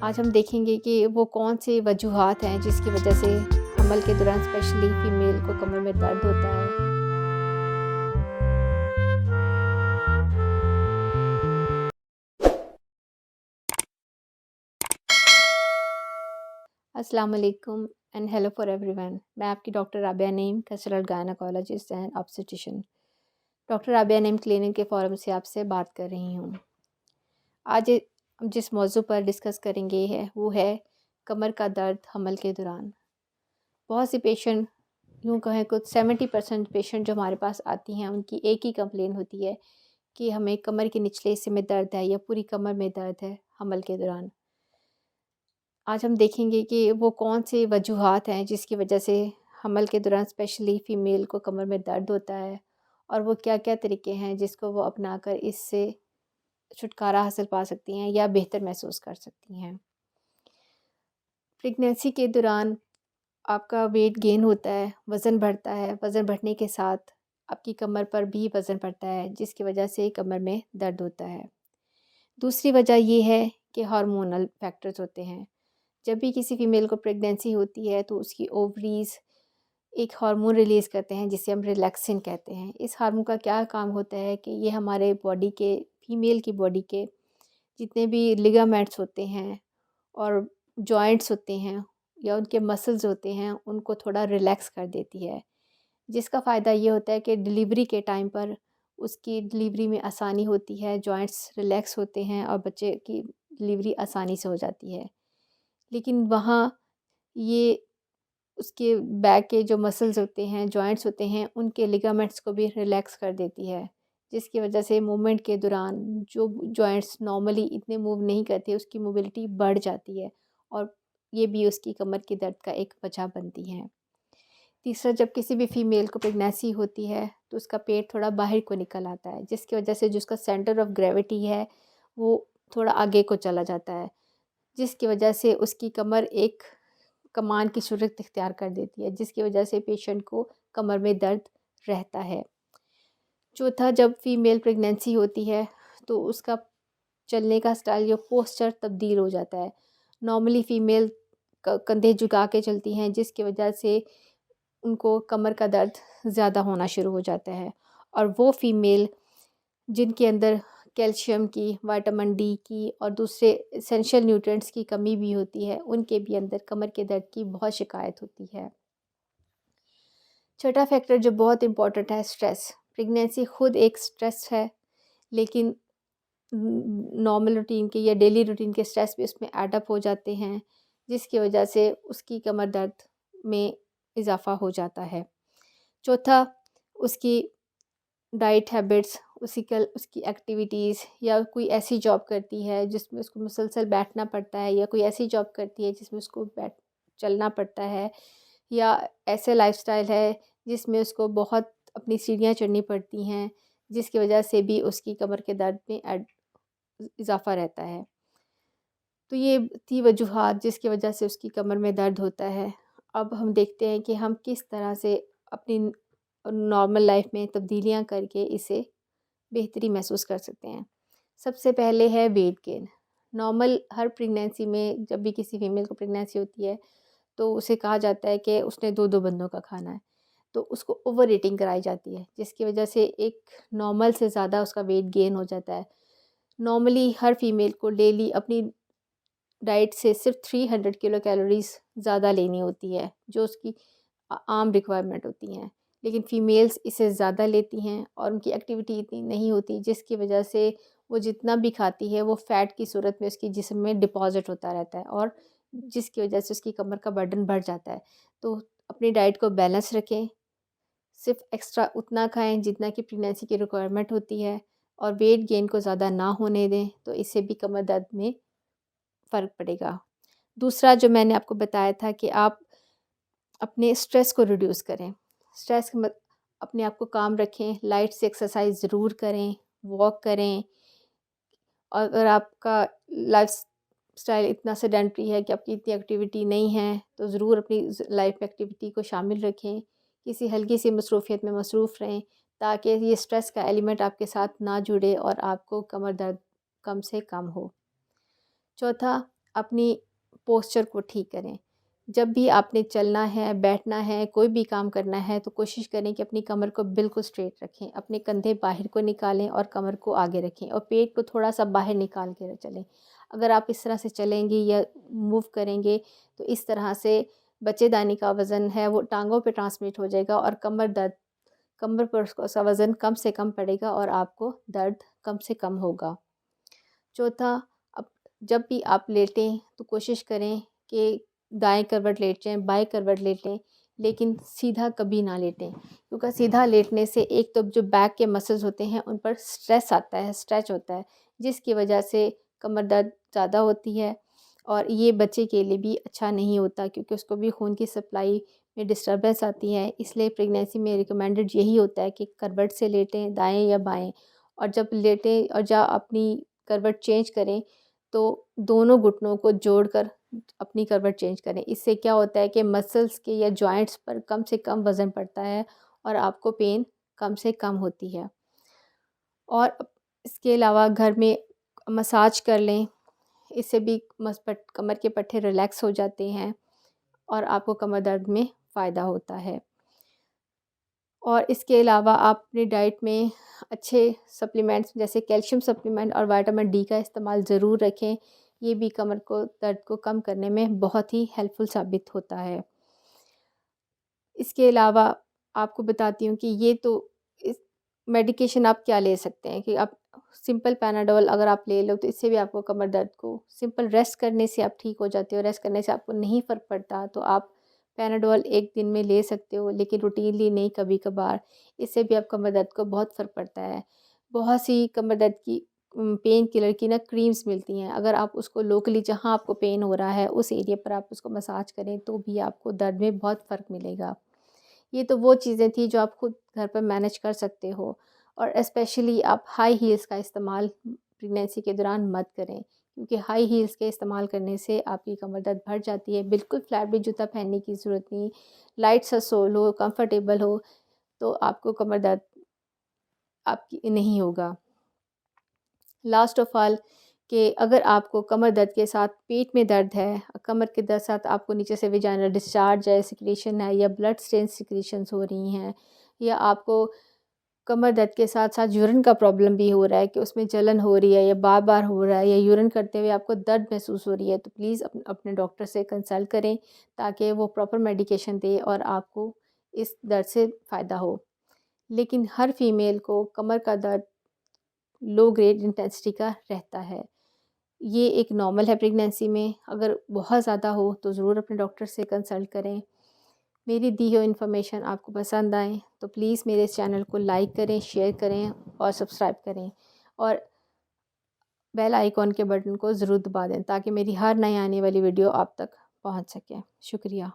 आज हम देखेंगे कि वो कौन सी वजूहात हैं जिसकी वजह से हमल के दौरान स्पेशली फीमेल को कमर में दर्द होता है। अस्सलाम वालेकुम एंड हेलो फॉर एवरीवन। मैं आपकी doctor Rabia Naeem, consultant gynaecologist and obstetrician, doctor Rabia Naeem clinic के फोरम से आपसे बात कर रही हूँ। आज हम जिस मौजू पर डिस्कस करेंगे वो है कमर का दर्द हमल के दौरान। बहुत सी पेशेंट, यूँ कहें कुछ 70% पेशेंट जो हमारे पास आती हैं उनकी एक ही कंप्लेन होती है कि हमें कमर के निचले हिस्से में दर्द है या पूरी कमर में दर्द है हमल के दौरान। आज हम देखेंगे कि वो कौन सी वजूहात हैं जिसकी वजह से हमल के दौरान स्पेशली फ़ीमेल को कमर में दर्द होता है, और वो क्या-क्या तरीके हैं जिसको वो अपनाकर इससे छुटकारा हासिल पा सकती हैं या बेहतर महसूस कर सकती हैं। प्रेगनेंसी के दौरान आपका वेट गेन होता है, वज़न बढ़ता है, वज़न बढ़ने के साथ आपकी कमर पर भी वज़न बढ़ता है जिसकी वजह से कमर में दर्द होता है। दूसरी वजह ये है कि हार्मोनल फैक्टर्स होते हैं। जब भी किसी फ़ीमेल को प्रेगनेंसी होती है तो उसकी ओवरीज़ एक हार्मोन रिलीज़ करते हैं जिसे हम रिलैक्सिन कहते हैं। इस हार्मोन का क्या काम होता है कि ये हमारे बॉडी के, फ़ीमेल की बॉडी के जितने भी लिगामेंट्स होते हैं और जॉइंट्स होते हैं या उनके मसल्स होते हैं उनको थोड़ा रिलैक्स कर देती है। जिसका फ़ायदा ये होता है कि डिलीवरी के टाइम पर उसकी डिलीवरी में आसानी होती है, जॉइंट्स रिलैक्स होते हैं और बच्चे की डिलीवरी आसानी से हो जाती है। लेकिन वहाँ ये उसके बैक के जो मसल्स होते हैं, जॉइंट्स होते हैं, उनके लिगामेंट्स को भी रिलैक्स कर देती है, जिसकी वजह से मूवमेंट के दौरान जो जॉइंट्स नॉर्मली इतने मूव नहीं करते, उसकी मोबिलिटी बढ़ जाती है और ये भी उसकी कमर के दर्द का एक वजह बनती है। तीसरा, जब किसी भी फ़ीमेल को प्रेगनेंसी होती है, तो उसका पेट थोड़ा बाहर को निकल आता है, जिसकी वजह से जो उसका सेंटर ऑफ़ ग्रेविटी है, वो थोड़ा आगे को चला जाता है, जिसकी वजह से उसकी कमर एक कमान की सूरत इख्तियार कर देती है, जिसकी वजह से पेशेंट को कमर में दर्द रहता है। चौथा, जब फीमेल प्रेगनेंसी होती है तो उसका चलने का स्टाइल या पोस्चर तब्दील हो जाता है। नॉर्मली फ़ीमेल कंधे झुका के चलती हैं, जिसकी वजह से उनको कमर का दर्द ज़्यादा होना शुरू हो जाता है, और वो फ़ीमेल जिनके अंदर कैल्शियम की, विटामिन डी की और दूसरे एसेंशियल न्यूट्रिएंट्स की कमी भी होती है, उनके भी अंदर कमर के दर्द की बहुत शिकायत होती है। छठा फैक्टर जो बहुत इम्पोर्टेंट है, स्ट्रेस। प्रेगनेंसी खुद एक स्ट्रेस है, लेकिन नॉर्मल रूटीन के या डेली रूटीन के स्ट्रेस भी उसमें ऐड अप हो जाते हैं, जिसकी वजह से उसकी कमर दर्द में इज़ाफ़ा हो जाता है। चौथा, उसकी डाइट हैबिट्स, उसकी एक्टिविटीज़, या कोई ऐसी जॉब करती है जिसमें उसको मुसलसल बैठना पड़ता है, या कोई ऐसी जॉब करती है जिसमें उसको बैठ चलना पड़ता है, या ऐसे लाइफ़स्टाइल है जिसमें उसको बहुत अपनी सीढ़ियाँ चढ़नी पड़ती हैं, जिसकी वजह से भी उसकी कमर के दर्द में इज़ाफ़ा रहता है। तो ये थी वजूहात जिसकी वजह से उसकी कमर में दर्द होता है। अब हम देखते हैं कि हम किस तरह से अपनी नॉर्मल लाइफ़ में तब्दीलियाँ करके इसे बेहतरी महसूस कर सकते हैं। सबसे पहले है weight gain. Normal her pregnancy में जब भी किसी फ़ीमेल को प्रेगनेंसी होती है, तो उसे कहा जाता है कि उसने 2-2 बंदों का खाना है। तो उसको ओवर ईटिंग कराई जाती है, जिसकी वजह से एक नॉर्मल से ज़्यादा उसका वेट गेन हो जाता है। नॉर्मली हर फ़ीमेल को डेली अपनी डाइट से सिर्फ 300 किलो कैलोरीज़ ज़्यादा लेनी होती है, जो उसकी आम रिक्वायरमेंट होती हैं। लेकिन फ़ीमेल्स इससे ज़्यादा लेती हैं और उनकी एक्टिविटी इतनी नहीं होती, जिसकी वजह से वो जितना भी खाती है वो फ़ैट की सूरत में उसकी जिस्म में डिपॉज़िट होता रहता है, और जिसकी वजह से उसकी कमर का बर्डन बढ़ जाता है। तो अपनी डाइट को बैलेंस रखें, सिर्फ एक्स्ट्रा उतना खाएँ जितना कि प्रेगनेंसी की रिक्वायरमेंट होती है, और वेट गेन को ज़्यादा ना होने दें, तो इससे भी कमर दर्द में फ़र्क पड़ेगा। दूसरा, जो मैंने आपको बताया था कि आप अपने स्ट्रेस को रिड्यूस करें। स्ट्रेस मत अपने आप को काम रखें, लाइट से एक्सरसाइज़ ज़रूर करें, वॉक करें, और अगर आपका लाइफ़स्टाइल इतना सेडेंटरी है कि आपकी इतनी एक्टिविटी नहीं है, तो ज़रूर अपनी लाइफ़ में एक्टिविटी को शामिल रखें। किसी हल्की-सी मसरूफ़ियत में मसरूफ़ रहें, ताकि ये स्ट्रेस का एलिमेंट आपके साथ ना जुड़े और आपको कमर दर्द कम से कम हो। चौथा, अपनी पोस्चर को ठीक करें। जब भी आपने चलना है, बैठना है, कोई भी काम करना है तो कोशिश करें कि अपनी कमर को बिल्कुल स्ट्रेट रखें। अपने कंधे बाहर को निकालें और कमर को आगे रखें और पेट को थोड़ा-सा बाहर निकाल के चलें। अगर आप इस तरह से चलेंगी या मूव करेंगे तो इस तरह से बच्चेदानी का वज़न है वो टाँगों पे ट्रांसमिट हो जाएगा और कमर पर उसका सा वज़न कम से कम पड़ेगा और आपको दर्द कम से कम होगा। चौथा, अब जब भी आप लेटें तो कोशिश करें कि दाएँ करवट लेट जाएँ, बाएँ करवट लेटें, लेकिन सीधा कभी ना लेटें। क्योंकि सीधा लेटने से एक तो जो बैक के मसल्स होते हैं उन पर स्ट्रेस आता है, स्ट्रेच होता है, जिसकी वजह से कमर दर्द ज़्यादा होती है और ये बच्चे के लिए भी अच्छा नहीं होता क्योंकि उसको भी खून की सप्लाई में डिस्टर्बेंस आती है। इसलिए प्रेगनेंसी में रिकमेंडेड यही होता है कि करवट से लेटें, दाएँ या बाएँ, और जब लेटें और जब अपनी करवट चेंज करें तो दोनों घुटनों को जोड़कर अपनी करवट चेंज करें। इससे क्या होता है कि मसल्स के या जॉइंट्स पर कम से कम वज़न पड़ता है और आपको पेन कम से कम होती है। और इसके अलावा घर में मसाज कर लें, इससे भी कमर के पट्टे रिलैक्स हो जाते हैं और आपको कमर दर्द में फ़ायदा होता है। और इसके अलावा आप अपनी डाइट में अच्छे सप्लीमेंट्स जैसे कैल्शियम सप्लीमेंट और विटामिन डी का इस्तेमाल ज़रूर रखें। ये भी कमर को दर्द को कम करने में बहुत ही हेल्पफुल साबित होता है। इसके अलावा आपको बताती हूँ कि ये तो इस मेडिकेशन आप क्या ले सकते हैं कि आप सिंपल पैनाडोल अगर आप ले लो तो इससे भी आपको कमर दर्द को सिंपल रेस्ट करने से आप ठीक हो जाते हो। रेस्ट करने से आपको नहीं फ़र्क पड़ता तो आप पैनाडोल 1 दिन में ले सकते हो, लेकिन रूटीनली नहीं, कभी-कभार। इससे भी आप कमर दर्द को बहुत फ़र्क पड़ता है। बहुत सी कमर दर्द की पेन किलर की ना क्रीम्स मिलती हैं। अगर आप उसको लोकली जहाँ आपको पेन हो रहा है उस एरिया पर आप उसको मसाज करें तो भी आपको दर्द में बहुत फ़र्क मिलेगा। ये तो वो चीज़ें थी जो आप खुद घर पर मैनेज कर सकते हो और स्पेशली आप हाई हील्स का इस्तेमाल प्रेगनेंसी के दौरान मत करें क्योंकि हाई हील्स के इस्तेमाल करने से आपकी कमर दर्द बढ़ जाती है। बिल्कुल फ्लैट भी जूता पहनने की ज़रूरत नहीं, लाइट सा सोल हो, कंफर्टेबल हो तो आपको कमर दर्द आपकी नहीं होगा। लास्ट ऑफ ऑल कि अगर आपको कमर दर्द के साथ पेट में दर्द है, कमर के दर्द साथ आपको नीचे से वेजाइनल डिस्चार्ज है, सिक्रीशन है या ब्लड स्टेन सिक्रीशंस हो रही हैं या आपको कमर दर्द के साथ-साथ यूरिन का प्रॉब्लम भी हो रहा है कि उसमें जलन हो रही है या बार-बार हो रहा है या यूरिन करते हुए आपको दर्द महसूस हो रही है, तो प्लीज़ अपने डॉक्टर से कंसल्ट करें ताकि वो प्रॉपर मेडिकेशन दे और आपको इस दर्द से फ़ायदा हो। लेकिन हर फीमेल को कमर का दर्द लो ग्रेड इंटेंसिटी का रहता है। ये एक नॉर्मल है प्रेगनेंसी में, अगर बहुत ज़्यादा हो तो ज़रूर अपने डॉक्टर से कंसल्ट करें। मेरी दी हुई इन्फॉर्मेशन आपको पसंद आए तो प्लीज़ मेरे इस चैनल को लाइक करें, शेयर करें और सब्सक्राइब करें और बेल आइकॉन के बटन को ज़रूर दबा दें ताकि मेरी हर नई आने वाली वीडियो आप तक पहुंच सके। शुक्रिया।